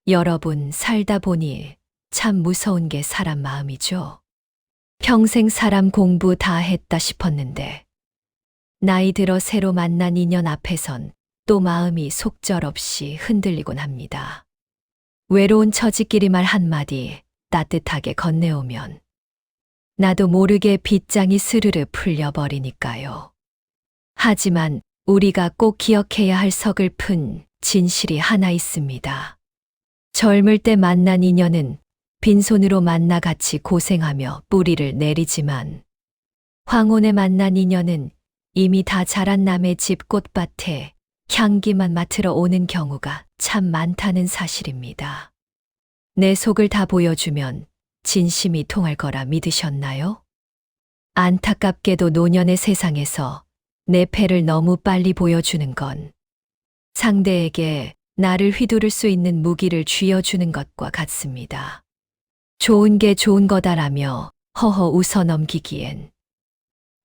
여러분, 살다 보니 참 무서운 게 사람 마음이죠. 평생 사람 공부 다 했다 싶었는데, 나이 들어 새로 만난 인연 앞에선 또 마음이 속절없이 흔들리곤 합니다. 외로운 처지끼리 말 한마디 따뜻하게 건네오면 나도 모르게 빗장이 스르르 풀려버리니까요. 하지만 우리가 꼭 기억해야 할 서글픈 진실이 하나 있습니다. 젊을 때 만난 인연은 빈손으로 만나 같이 고생하며 뿌리를 내리지만, 황혼에 만난 인연은 이미 다 자란 남의 집 꽃밭에 향기만 맡으러 오는 경우가 참 많다는 사실입니다. 내 속을 다 보여주면 진심이 통할 거라 믿으셨나요? 안타깝게도 노년의 세상에서 내 패를 너무 빨리 보여주는 건 상대에게 나를 휘두를 수 있는 무기를 쥐어주는 것과 같습니다. 좋은 게 좋은 거다라며 허허 웃어 넘기기엔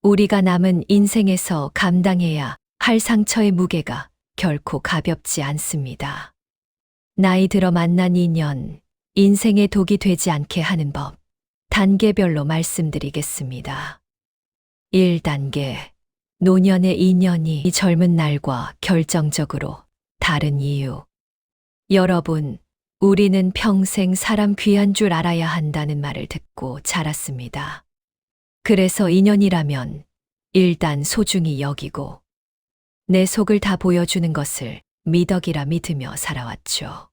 우리가 남은 인생에서 감당해야 할 상처의 무게가 결코 가볍지 않습니다. 나이 들어 만난 인연, 인생의 독이 되지 않게 하는 법, 단계별로 말씀드리겠습니다. 1단계, 노년의 인연이 젊은 날과 결정적으로 다른 이유. 여러분, 우리는 평생 사람 귀한 줄 알아야 한다는 말을 듣고 자랐습니다. 그래서 인연이라면 일단 소중히 여기고 내 속을 다 보여주는 것을 미덕이라 믿으며 살아왔죠.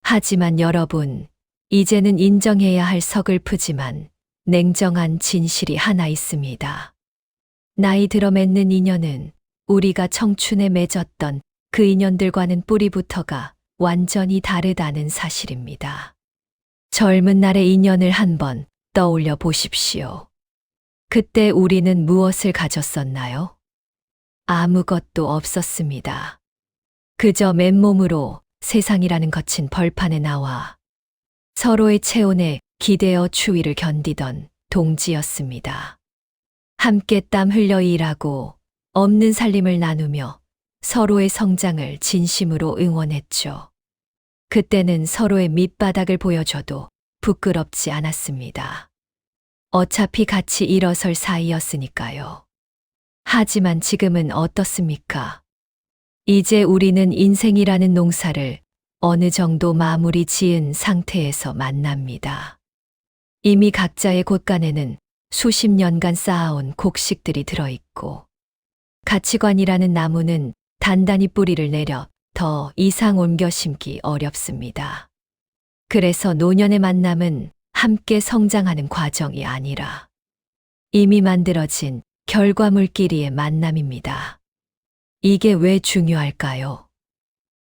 하지만 여러분, 이제는 인정해야 할 서글프지만 냉정한 진실이 하나 있습니다. 나이 들어 맺는 인연은 우리가 청춘에 맺었던 그 인연들과는 뿌리부터가 완전히 다르다는 사실입니다. 젊은 날의 인연을 한번 떠올려 보십시오. 그때 우리는 무엇을 가졌었나요? 아무것도 없었습니다. 그저 맨몸으로 세상이라는 거친 벌판에 나와 서로의 체온에 기대어 추위를 견디던 동지였습니다. 함께 땀 흘려 일하고 없는 살림을 나누며 서로의 성장을 진심으로 응원했죠. 그때는 서로의 밑바닥을 보여줘도 부끄럽지 않았습니다. 어차피 같이 일어설 사이였으니까요. 하지만 지금은 어떻습니까? 이제 우리는 인생이라는 농사를 어느 정도 마무리 지은 상태에서 만납니다. 이미 각자의 곳간에는 수십 년간 쌓아온 곡식들이 들어있고, 가치관이라는 나무는 단단히 뿌리를 내려 더 이상 옮겨 심기 어렵습니다. 그래서 노년의 만남은 함께 성장하는 과정이 아니라 이미 만들어진 결과물끼리의 만남입니다. 이게 왜 중요할까요?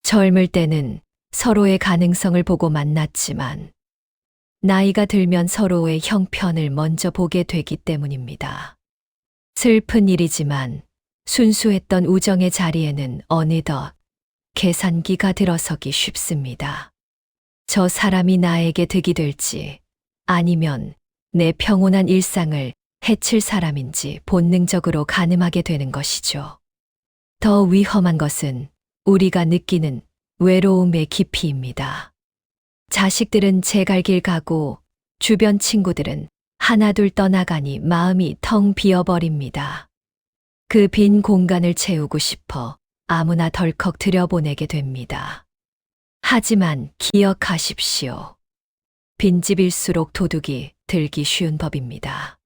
젊을 때는 서로의 가능성을 보고 만났지만 나이가 들면 서로의 형편을 먼저 보게 되기 때문입니다. 슬픈 일이지만 순수했던 우정의 자리에는 어느덧 계산기가 들어서기 쉽습니다. 저 사람이 나에게 득이 될지 아니면 내 평온한 일상을 해칠 사람인지 본능적으로 가늠하게 되는 것이죠. 더 위험한 것은 우리가 느끼는 외로움의 깊이입니다. 자식들은 제 갈 길 가고 주변 친구들은 하나둘 떠나가니 마음이 텅 비어버립니다. 그 빈 공간을 채우고 싶어 아무나 덜컥 들여보내게 됩니다. 하지만 기억하십시오. 빈집일수록 도둑이 들기 쉬운 법입니다.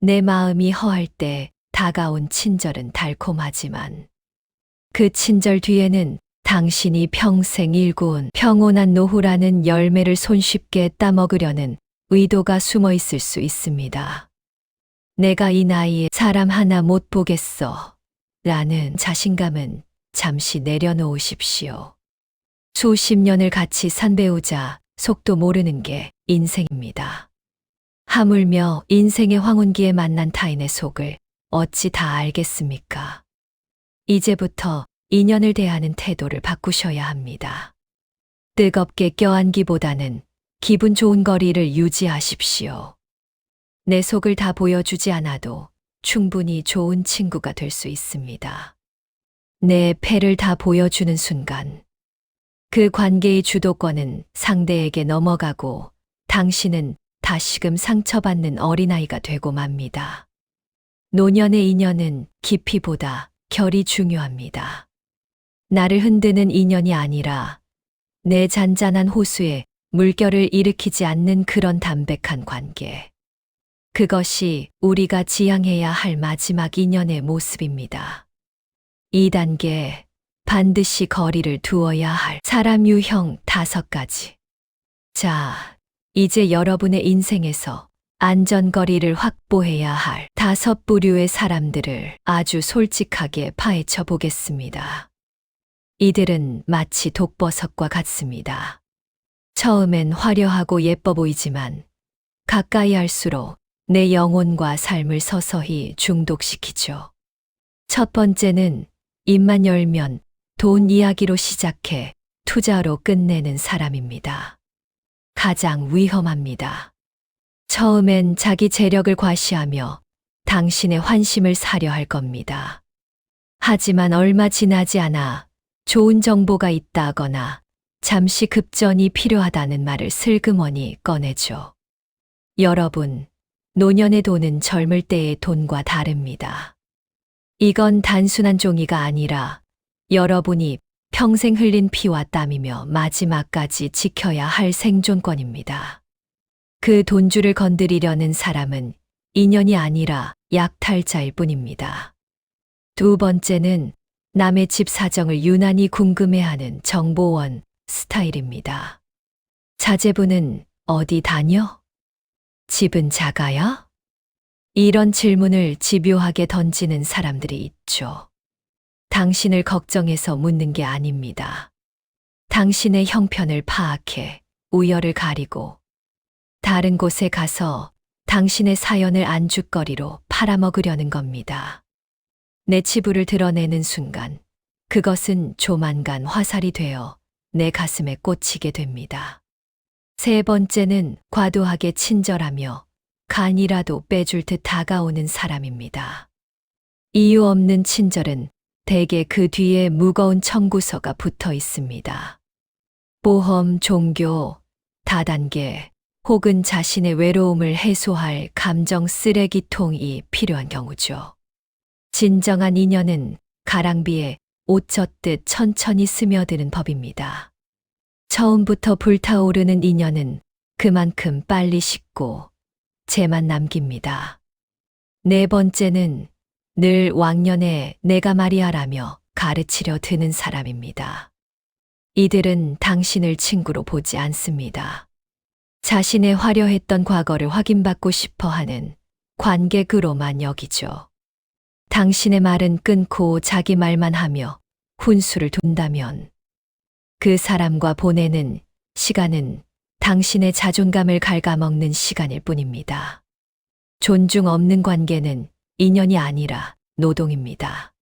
내 마음이 허할 때 다가온 친절은 달콤하지만 그 친절 뒤에는 당신이 평생 일구은 평온한 노후라는 열매를 손쉽게 따먹으려는 의도가 숨어 있을 수 있습니다. 내가 이 나이에 사람 하나 못 보겠어 라는 자신감은 잠시 내려놓으십시오. 수십 년을 같이 산 배우자 속도 모르는 게 인생입니다. 하물며 인생의 황혼기에 만난 타인의 속을 어찌 다 알겠습니까? 이제부터 인연을 대하는 태도를 바꾸셔야 합니다. 뜨겁게 껴안기보다는 기분 좋은 거리를 유지하십시오. 내 속을 다 보여주지 않아도 충분히 좋은 친구가 될 수 있습니다. 내 패를 다 보여주는 순간, 그 관계의 주도권은 상대에게 넘어가고 당신은 다시금 상처받는 어린아이가 되고 맙니다. 노년의 인연은 깊이보다 결이 중요합니다. 나를 흔드는 인연이 아니라 내 잔잔한 호수에 물결을 일으키지 않는 그런 담백한 관계. 그것이 우리가 지향해야 할 마지막 인연의 모습입니다. 2단계, 반드시 거리를 두어야 할 사람 유형 5가지. 자, 이제 여러분의 인생에서 안전거리를 확보해야 할 5부류의 사람들을 아주 솔직하게 파헤쳐 보겠습니다. 이들은 마치 독버섯과 같습니다. 처음엔 화려하고 예뻐 보이지만 가까이 할수록 내 영혼과 삶을 서서히 중독시키죠. 첫 번째는 입만 열면 돈 이야기로 시작해 투자로 끝내는 사람입니다. 가장 위험합니다. 처음엔 자기 재력을 과시하며 당신의 환심을 사려 할 겁니다. 하지만 얼마 지나지 않아 좋은 정보가 있다거나 잠시 급전이 필요하다는 말을 슬그머니 꺼내죠. 여러분, 노년의 돈은 젊을 때의 돈과 다릅니다. 이건 단순한 종이가 아니라 여러분이 평생 흘린 피와 땀이며 마지막까지 지켜야 할 생존권입니다. 그 돈줄을 건드리려는 사람은 인연이 아니라 약탈자일 뿐입니다. 두 번째는 남의 집 사정을 유난히 궁금해하는 정보원 스타일입니다. 자제분은 어디 다녀? 집은 작아요? 이런 질문을 집요하게 던지는 사람들이 있죠. 당신을 걱정해서 묻는 게 아닙니다. 당신의 형편을 파악해 우열을 가리고 다른 곳에 가서 당신의 사연을 안주거리로 팔아먹으려는 겁니다. 내 치부를 드러내는 순간 그것은 조만간 화살이 되어 내 가슴에 꽂히게 됩니다. 세 번째는 과도하게 친절하며 간이라도 빼줄 듯 다가오는 사람입니다. 이유 없는 친절은 대개 그 뒤에 무거운 청구서가 붙어 있습니다. 보험, 종교, 다단계 혹은 자신의 외로움을 해소할 감정 쓰레기통이 필요한 경우죠. 진정한 인연은 가랑비에 옷 젖듯 천천히 스며드는 법입니다. 처음부터 불타오르는 인연은 그만큼 빨리 식고 재만 남깁니다. 네 번째는 늘 왕년에 내가 말이야라며 가르치려 드는 사람입니다. 이들은 당신을 친구로 보지 않습니다. 자신의 화려했던 과거를 확인받고 싶어 하는 관객으로만 여기죠. 당신의 말은 끊고 자기 말만 하며 훈수를 둔다면 그 사람과 보내는 시간은 당신의 자존감을 갉아먹는 시간일 뿐입니다. 존중 없는 관계는 인연이 아니라 노동입니다.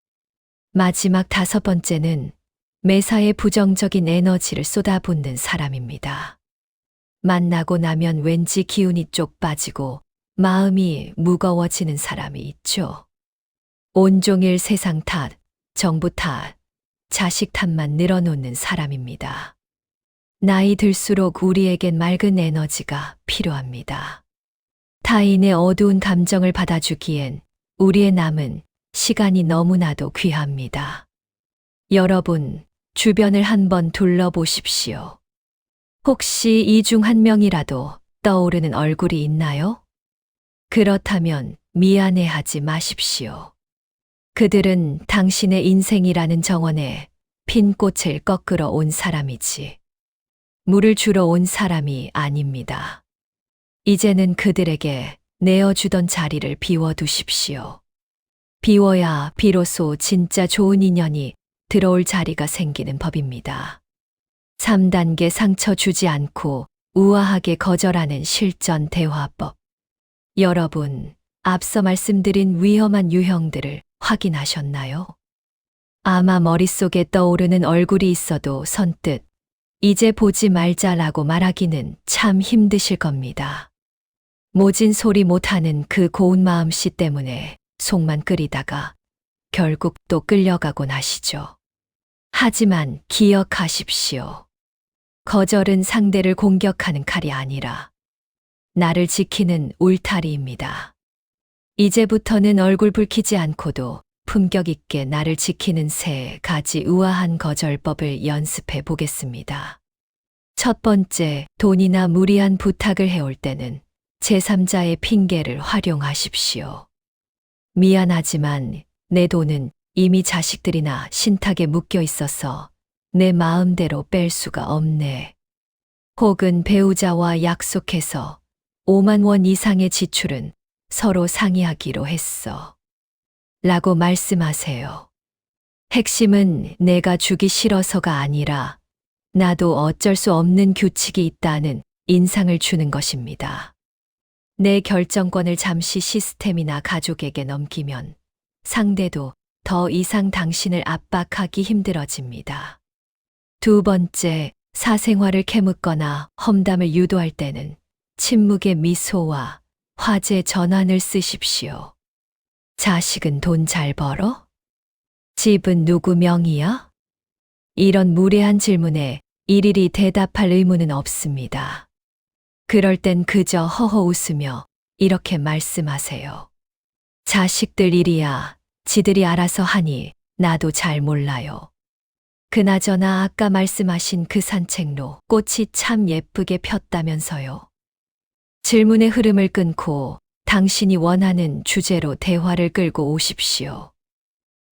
마지막 5번째는 매사에 부정적인 에너지를 쏟아붓는 사람입니다. 만나고 나면 왠지 기운이 쪽 빠지고 마음이 무거워지는 사람이 있죠. 온종일 세상 탓, 정부 탓, 자식 탓만 늘어놓는 사람입니다. 나이 들수록 우리에겐 맑은 에너지가 필요합니다. 타인의 어두운 감정을 받아주기엔 우리의 남은 시간이 너무나도 귀합니다. 여러분, 주변을 한번 둘러보십시오. 혹시 이 중 한 명이라도 떠오르는 얼굴이 있나요? 그렇다면 미안해하지 마십시오. 그들은 당신의 인생이라는 정원에 핀 꽃을 꺾으러 온 사람이지 물을 주러 온 사람이 아닙니다. 이제는 그들에게 내어주던 자리를 비워두십시오. 비워야 비로소 진짜 좋은 인연이 들어올 자리가 생기는 법입니다. 3단계 상처 주지 않고 우아하게 거절하는 실전 대화법. 여러분, 앞서 말씀드린 위험한 유형들을 확인하셨나요? 아마 머릿속에 떠오르는 얼굴이 있어도 선뜻 이제 보지 말자라고 말하기는 참 힘드실 겁니다. 모진 소리 못하는 그 고운 마음씨 때문에 속만 끓이다가 결국 또 끌려가곤 하시죠. 하지만 기억하십시오. 거절은 상대를 공격하는 칼이 아니라 나를 지키는 울타리입니다. 이제부터는 얼굴 붉히지 않고도 품격 있게 나를 지키는 세 가지 우아한 거절법을 연습해 보겠습니다. 첫 번째, 돈이나 무리한 부탁을 해올 때는 제3자의 핑계를 활용하십시오. 미안하지만 내 돈은 이미 자식들이나 신탁에 묶여 있어서 내 마음대로 뺄 수가 없네. 혹은 배우자와 약속해서 5만 원 이상의 지출은 서로 상의하기로 했어. 라고 말씀하세요. 핵심은 내가 주기 싫어서가 아니라 나도 어쩔 수 없는 규칙이 있다는 인상을 주는 것입니다. 내 결정권을 잠시 시스템이나 가족에게 넘기면 상대도 더 이상 당신을 압박하기 힘들어집니다. 두 번째, 사생활을 캐묻거나 험담을 유도할 때는 침묵의 미소와 화제 전환을 쓰십시오. 자식은 돈 잘 벌어? 집은 누구 명의야? 이런 무례한 질문에 일일이 대답할 의무는 없습니다. 그럴 땐 그저 허허 웃으며 이렇게 말씀하세요. 자식들 일이야 지들이 알아서 하니 나도 잘 몰라요. 그나저나 아까 말씀하신 그 산책로 꽃이 참 예쁘게 폈다면서요. 질문의 흐름을 끊고 당신이 원하는 주제로 대화를 끌고 오십시오.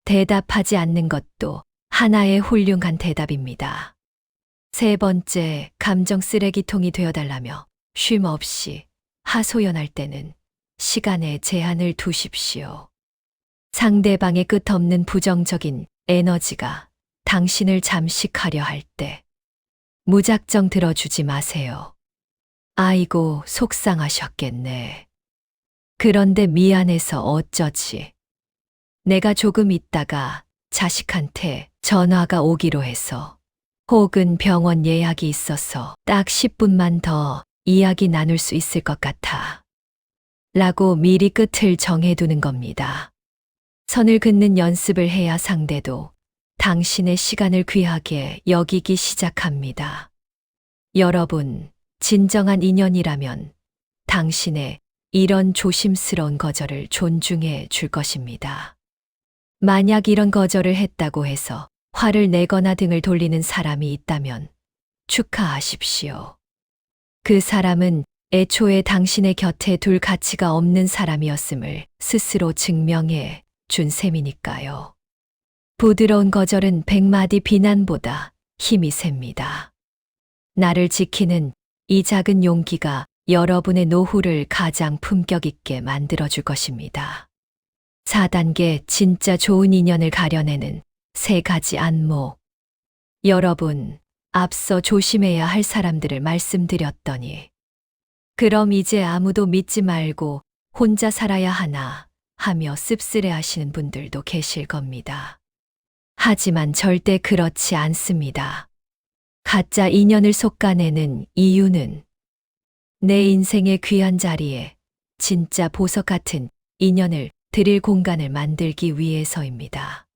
대답하지 않는 것도 하나의 훌륭한 대답입니다. 세 번째, 감정 쓰레기통이 되어달라며 쉼 없이 하소연할 때는 시간에 제한을 두십시오. 상대방의 끝없는 부정적인 에너지가 당신을 잠식하려 할 때 무작정 들어주지 마세요. 아이고, 속상하셨겠네. 그런데 미안해서 어쩌지. 내가 조금 있다가 자식한테 전화가 오기로 해서 혹은 병원 예약이 있어서 딱 10분만 더 이야기 나눌 수 있을 것 같아. 라고 미리 끝을 정해두는 겁니다. 선을 긋는 연습을 해야 상대도 당신의 시간을 귀하게 여기기 시작합니다. 여러분, 진정한 인연이라면 당신의 이런 조심스러운 거절을 존중해 줄 것입니다. 만약 이런 거절을 했다고 해서 화를 내거나 등을 돌리는 사람이 있다면 축하하십시오. 그 사람은 애초에 당신의 곁에 둘 가치가 없는 사람이었음을 스스로 증명해 준 셈이니까요. 부드러운 거절은 100마디 비난보다 힘이 셉니다. 나를 지키는 이 작은 용기가 여러분의 노후를 가장 품격 있게 만들어줄 것입니다. 4단계 진짜 좋은 인연을 가려내는 3가지 안목. 여러분, 앞서 조심해야 할 사람들을 말씀드렸더니 그럼 이제 아무도 믿지 말고 혼자 살아야 하나 하며 씁쓸해 하시는 분들도 계실 겁니다. 하지만 절대 그렇지 않습니다. 가짜 인연을 솎아내는 이유는 내 인생의 귀한 자리에 진짜 보석 같은 인연을 드릴 공간을 만들기 위해서입니다.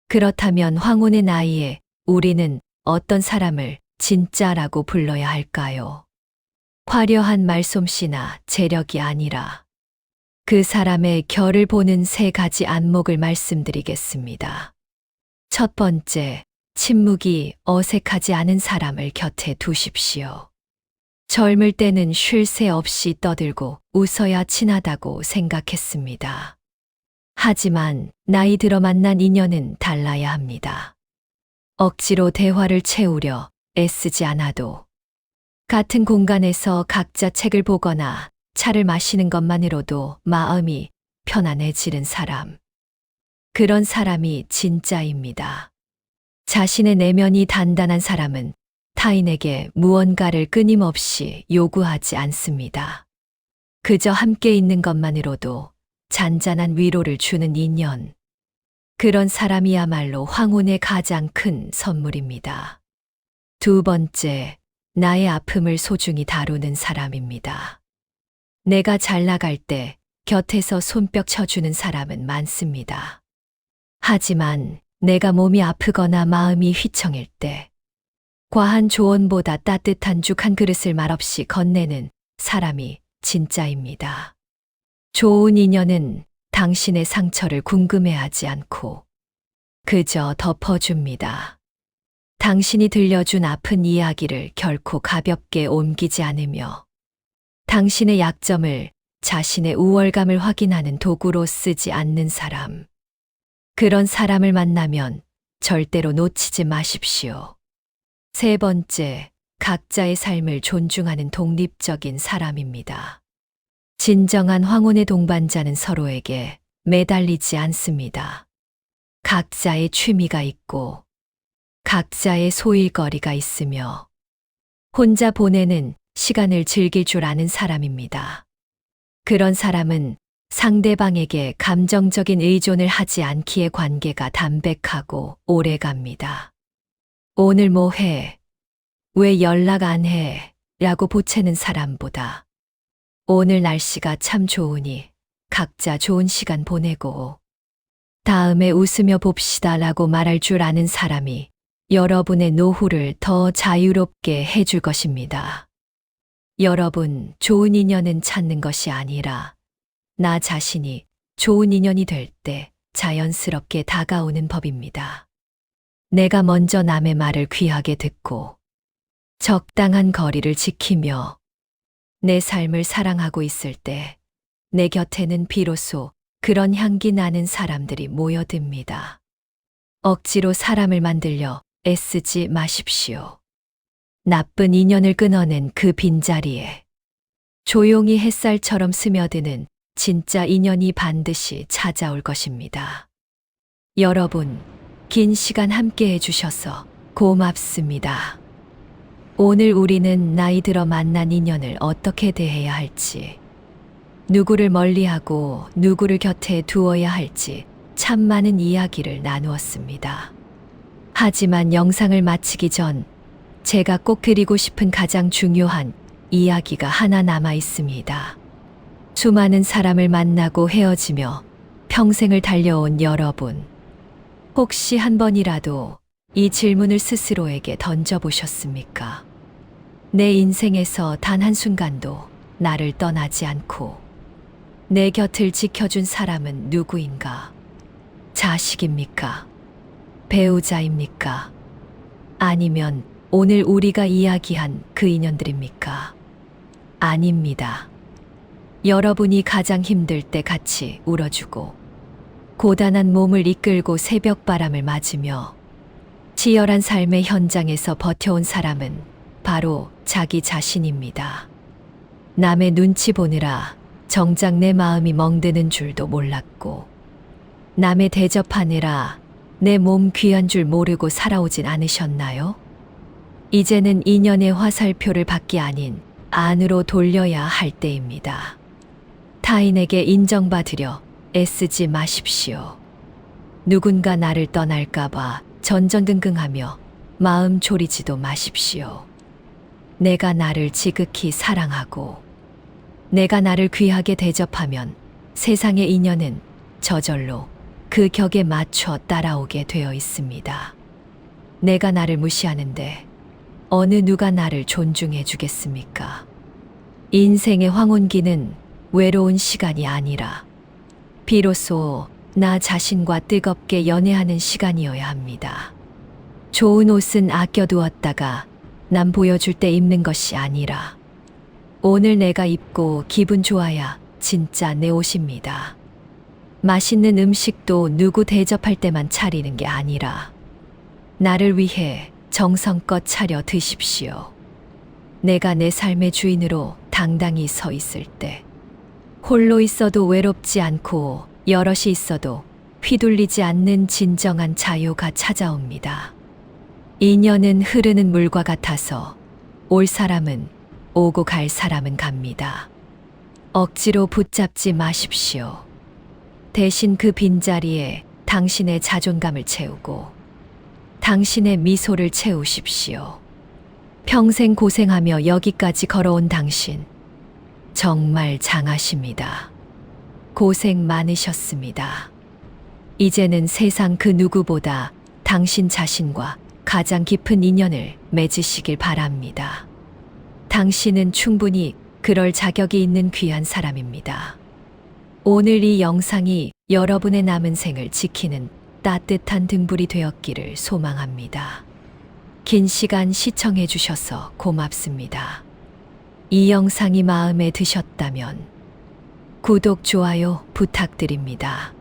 그렇다면 황혼의 나이에 우리는 어떤 사람을 진짜라고 불러야 할까요? 화려한 말솜씨나 재력이 아니라 그 사람의 결을 보는 3가지 안목을 말씀드리겠습니다. 첫 번째, 침묵이 어색하지 않은 사람을 곁에 두십시오. 젊을 때는 쉴 새 없이 떠들고 웃어야 친하다고 생각했습니다. 하지만 나이 들어 만난 인연은 달라야 합니다. 억지로 대화를 채우려 애쓰지 않아도 같은 공간에서 각자 책을 보거나 차를 마시는 것만으로도 마음이 편안해지는 사람. 그런 사람이 진짜입니다. 자신의 내면이 단단한 사람은 타인에게 무언가를 끊임없이 요구하지 않습니다. 그저 함께 있는 것만으로도 잔잔한 위로를 주는 인연. 그런 사람이야말로 황혼의 가장 큰 선물입니다. 두 번째, 나의 아픔을 소중히 다루는 사람입니다. 내가 잘 나갈 때 곁에서 손뼉 쳐주는 사람은 많습니다. 하지만 내가 몸이 아프거나 마음이 휘청일 때 과한 조언보다 따뜻한 죽 한 그릇을 말없이 건네는 사람이 진짜입니다. 좋은 인연은 당신의 상처를 궁금해하지 않고 그저 덮어줍니다. 당신이 들려준 아픈 이야기를 결코 가볍게 옮기지 않으며 당신의 약점을 자신의 우월감을 확인하는 도구로 쓰지 않는 사람. 그런 사람을 만나면 절대로 놓치지 마십시오. 세 번째, 각자의 삶을 존중하는 독립적인 사람입니다. 진정한 황혼의 동반자는 서로에게 매달리지 않습니다. 각자의 취미가 있고 각자의 소일거리가 있으며 혼자 보내는 시간을 즐길 줄 아는 사람입니다. 그런 사람은 상대방에게 감정적인 의존을 하지 않기에 관계가 담백하고 오래 갑니다. 오늘 뭐 해? 왜 연락 안 해? 라고 보채는 사람보다 오늘 날씨가 참 좋으니 각자 좋은 시간 보내고 다음에 웃으며 봅시다 라고 말할 줄 아는 사람이 여러분의 노후를 더 자유롭게 해줄 것입니다. 여러분, 좋은 인연은 찾는 것이 아니라 나 자신이 좋은 인연이 될 때 자연스럽게 다가오는 법입니다. 내가 먼저 남의 말을 귀하게 듣고 적당한 거리를 지키며 내 삶을 사랑하고 있을 때 내 곁에는 비로소 그런 향기 나는 사람들이 모여듭니다. 억지로 사람을 만들려 애쓰지 마십시오. 나쁜 인연을 끊어낸 그 빈자리에 조용히 햇살처럼 스며드는 진짜 인연이 반드시 찾아올 것입니다. 여러분, 긴 시간 함께 해주셔서 고맙습니다. 오늘 우리는 나이 들어 만난 인연을 어떻게 대해야 할지, 누구를 멀리하고 누구를 곁에 두어야 할지 참 많은 이야기를 나누었습니다. 하지만 영상을 마치기 전 제가 꼭 드리고 싶은 가장 중요한 이야기가 하나 남아 있습니다. 수많은 사람을 만나고 헤어지며 평생을 달려온 여러분, 혹시 한 번이라도 이 질문을 스스로에게 던져보셨습니까? 내 인생에서 단 한순간도 나를 떠나지 않고 내 곁을 지켜준 사람은 누구인가? 자식입니까? 배우자입니까? 아니면 오늘 우리가 이야기한 그 인연들입니까? 아닙니다. 여러분이 가장 힘들 때 같이 울어주고 고단한 몸을 이끌고 새벽바람을 맞으며 치열한 삶의 현장에서 버텨온 사람은 바로 자기 자신입니다. 남의 눈치 보느라 정작 내 마음이 멍드는 줄도 몰랐고 남의 대접하느라 내 몸 귀한 줄 모르고 살아오진 않으셨나요? 이제는 인연의 화살표를 밖이 아닌 안으로 돌려야 할 때입니다. 타인에게 인정받으려 애쓰지 마십시오. 누군가 나를 떠날까봐 전전긍긍하며 마음 졸이지도 마십시오. 내가 나를 지극히 사랑하고 내가 나를 귀하게 대접하면 세상의 인연은 저절로 그 격에 맞춰 따라오게 되어 있습니다. 내가 나를 무시하는데 어느 누가 나를 존중해 주겠습니까? 인생의 황혼기는 외로운 시간이 아니라 비로소 나 자신과 뜨겁게 연애하는 시간이어야 합니다. 좋은 옷은 아껴두었다가 남 보여줄 때 입는 것이 아니라 오늘 내가 입고 기분 좋아야 진짜 내 옷입니다. 맛있는 음식도 누구 대접할 때만 차리는 게 아니라 나를 위해 정성껏 차려 드십시오. 내가 내 삶의 주인으로 당당히 서 있을 때 홀로 있어도 외롭지 않고 여럿이 있어도 휘둘리지 않는 진정한 자유가 찾아옵니다. 인연은 흐르는 물과 같아서 올 사람은 오고 갈 사람은 갑니다. 억지로 붙잡지 마십시오. 대신 그 빈자리에 당신의 자존감을 채우고 당신의 미소를 채우십시오. 평생 고생하며 여기까지 걸어온 당신, 정말 장하십니다. 고생 많으셨습니다. 이제는 세상 그 누구보다 당신 자신과 가장 깊은 인연을 맺으시길 바랍니다. 당신은 충분히 그럴 자격이 있는 귀한 사람입니다. 오늘 이 영상이 여러분의 남은 생을 지키는 따뜻한 등불이 되었기를 소망합니다. 긴 시간 시청해 주셔서 고맙습니다. 이 영상이 마음에 드셨다면 구독, 좋아요 부탁드립니다.